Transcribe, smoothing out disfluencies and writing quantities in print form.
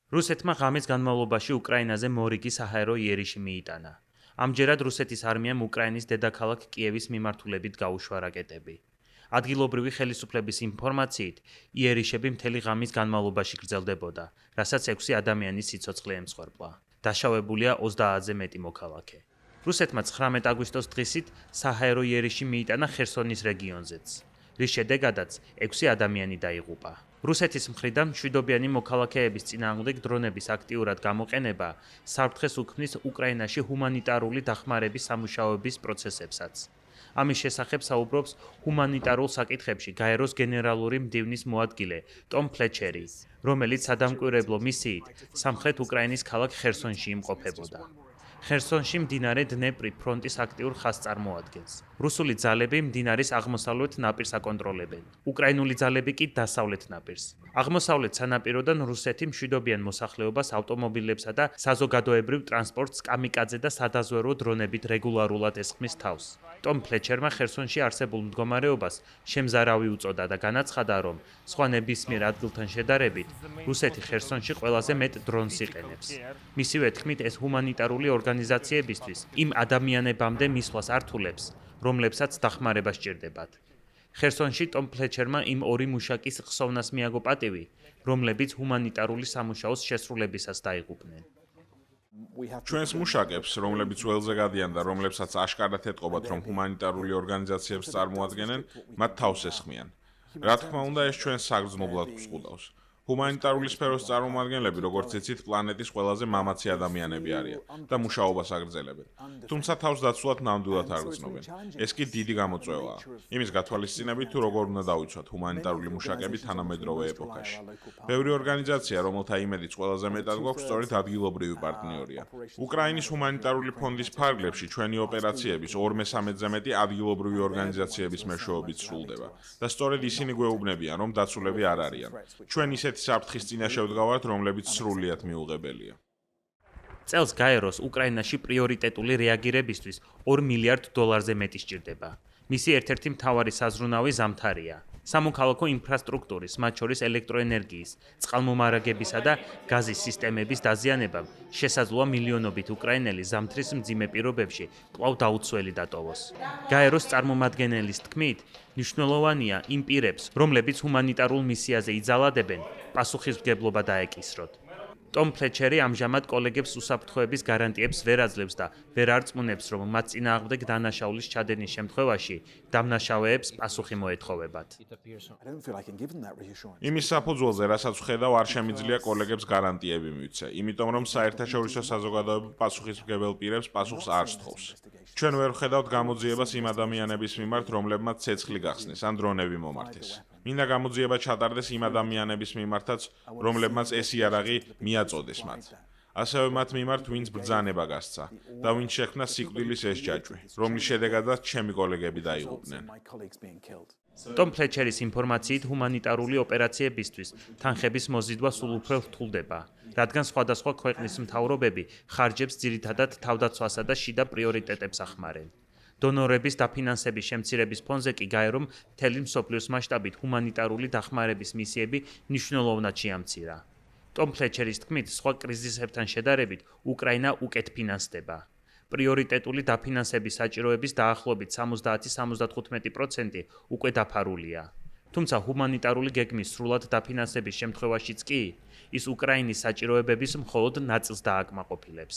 რუსეთმა ღამის განმავლობაში უკრაინაზე მორიგი საჰაერო იერიში მიიტანა. ამჯერად რუსეთის არმიამ უკრაინის დედაქალაქ კიევის მიმართულებით გაუშვა რაკეტები. ადგილობრივი ხელისუფლების ინფორმაციით, იერიშები მთელი ღამის განმავლობაში გრძელდებოდა, რასაც 6 ადამიანის სიცოცხლე ემსხვერპლა. დაშავებულია 30-ზე მეტი მოქალაქე. რუსეთმა 19 აგვისტოს დღისით საჰაერო იერიში მიიტანა ხერსონის რეგიონზეც, რის შედეგადაც 6 ადამიანი დაიღუპა. რუსეთის მხრიდან მშვიდობიანი მოქალაქეების წინააღმდეგ დრონების აქტიურად გამოყენება საფრთხეს უქმნის უკრაინაში ჰუმანიტარული დახმარების სამუშაოების პროცესებსაც. ამის შესახებ საუბრობს ჰუმანიტარულ საკითხებში გაეროს გენერალური მდივნის მოადგილე ტომ ფლეჩერი, რომელიც სადამკვირვებლო მისიით სამხრეთ უკრაინის ქალაქ ხერსონში იმყოფებოდა. ხერსონში მდინარე დნეპრი ფრონტის აქტიურ ხაზს წარმოადგენს. რუსული ძალები მდინარის აღმოსავლეთ ნაპირს აკონტროლებენ. უკრაინული ძალები კი დასავლეთ ნაპირს. აღმოსავლეთ სანაპიროდან რუსეთი მშვიდობიან მოსახლეობას ავტომობილებსა და საზოგადოებრივ ტრანსპორტს კამიკაძე და სადაზვერვო დრონებით რეგულარულად ესხმის თავს. ტომ ფლეჩერმა ხერსონში არსებულ მდგომარეობას შემზარავი უწოდა და განაცხადა, რომ სხვა ნებისმიერ ადგილთან შედარებით რუსეთი ხერსონში ყველაზე მეტ დრონს იყენებს. მისივე თქმით, ეს ჰუმანიტარული ორგანიზაციებისთვის იმ ადამიანებამდე მისვლას ართულებს, რომლებსაც დახმარება სჭირდებათ. ხერსონში ტომ ფლეჩერმა იმ 2 მუშაკის ხსოვნას მიაგო პატივი, რომლებიც ჰუმანიტარული სამუშაოს შესრულებისას დაიღუპნენ. ჩვენს მუშაკებს, რომლებიც ველზე გადიან და რომლებსაც აშკარად ეტყობათ, რომ ჰუმანიტარული ორგანიზაციებს წარმოადგენენ, მათ თავს ესხმიან. რა თქმა უნდა, ეს ჩვენს საგრძნობლად გვსყუდავს. ჰუმანიტარული სფეროს წარმომადგენლები, როგორც იცით, პლანეტის ყველაზე მამაცი ადამიანები არიან და მუშაობას აგრძელებენ. თუმცა თავს დაცულად ნამდვილად არ გრძნობენ. ეს კი დიდი გამოწვევაა. იმის გათვალისწინებით, თუ როგორ უნდა დავიცვათ ჰუმანიტარული მუშაკები თანამედროვე ეპოქაში. ბევრი ორგანიზაცია, რომელთა იმედიც ყველაზე მეტად გვაქვს, სწორედ ადგილობრივი პარტნიორია. უკრაინის ჰუმანიტარული ფონდის ფარგლებში ჩვენი ოპერაციების 2/3-ზე მეტი ადგილობრივი ორგანიზაციების მეშვეობით სრულდება და სწორედ ისინი გვეუბნებიან, რომ დაცულები არ არიან. ჩვენ ისეთ საფრთხის წინაშე ვდგავართ, რომლებიც სრულიად მიუღებელია. წელს გაეროს უკრაინაში პრიორიტეტული რეაგირებისთვის $2 მილიარდ მეტი სჭირდება. მისი ერთ-ერთი მთავარი საზრუნავი ზამთარია. სამოქალაქო ინფრასტრუქტურის, მათ შორის ელექტროენერგიის, წყალმომარაგებისა და გაზის სისტემების დაზიანებამ შესაძლოა მილიონობით უკრაინელი ზამთრის მძიმე პირობებში კვლავ დაუცველი დატოვოს. გაეროს წარმომადგენელის თქმით, მნიშვნელოვანია იმ პირებს, რომლებიც ჰუმანიტარულ მისიაზე იძალადებენ, პასუხისმგებლობა დაეკისროთ. ტომ ფლეჩერი ამჟამად კოლეგებს უსაფრთხოების გარანტიებს ვერ აძლევს და ვერ არწმუნებს, რომ მათ წინააღმდეგ დანაშაულის ჩადენის შემთხვევაში დამნაშავეებს პასუხი მოეთხოვებათ. იმის საფუძველზე, რასაც ვხედავ, არ შემიძლია კოლეგებს გარანტიები მივცე, იმიტომ რომ საერთაშორისო საზოგადოება პასუხისმგებელ პირებს პასუხს არ სთხოვს. ჩვენ ვერ ვხედავთ გამოძიებას იმ ადამიანების მიმართ, რომლებმაც ცეცხლი გახსნეს ან დრონები მომართეს. მინდა გამოძიება ჩატარდეს იმ ადამიანების მიმართაც, რომლებმაც ეს იარაღი მიაწოდეს მათ. ასევე მათ მიმართ, ვინც ბრძანება გასცა და ვინც შექმნა სიკვდილის ეს ჯაჭვი, რომლის შედეგადაც ჩემი კოლეგები დაიღუპნენ. ტომ ფლეჩერის ინფორმაციით, ჰუმანიტარული ოპერაციებისთვის თანხების მოზიდვა სულ უფრო რთულდება, რადგან სხვადასხვა ქვეყნის მთავრობები ხარჯებს ძირითადად თავდაცვასა და შიდა პრიორიტეტებს ახმარენ. დონორების დაფინანსების შემცირების ფონზე კი გაერომ მთელი მსოფლიოს მასშტაბით ჰუმანიტარული დახმარების მისიები მნიშვნელოვნად შეამცირა. ტომ ფლეჩერის თქმით, სხვა კრიზისებთან შედარებით, უკრაინა უკეთ ფინანსდება. პრიორიტეტული დაფინანსების საჭიროების დაახლოებით 70-75% უკვე დაფარულია. თუმცა ჰუმანიტარული გეგმის სრულად დაფინანსების შემთხვევაშიც კი, ის უკრაინის საჭიროებების მხოლოდ ნაწილს დააკმაყოფილებს.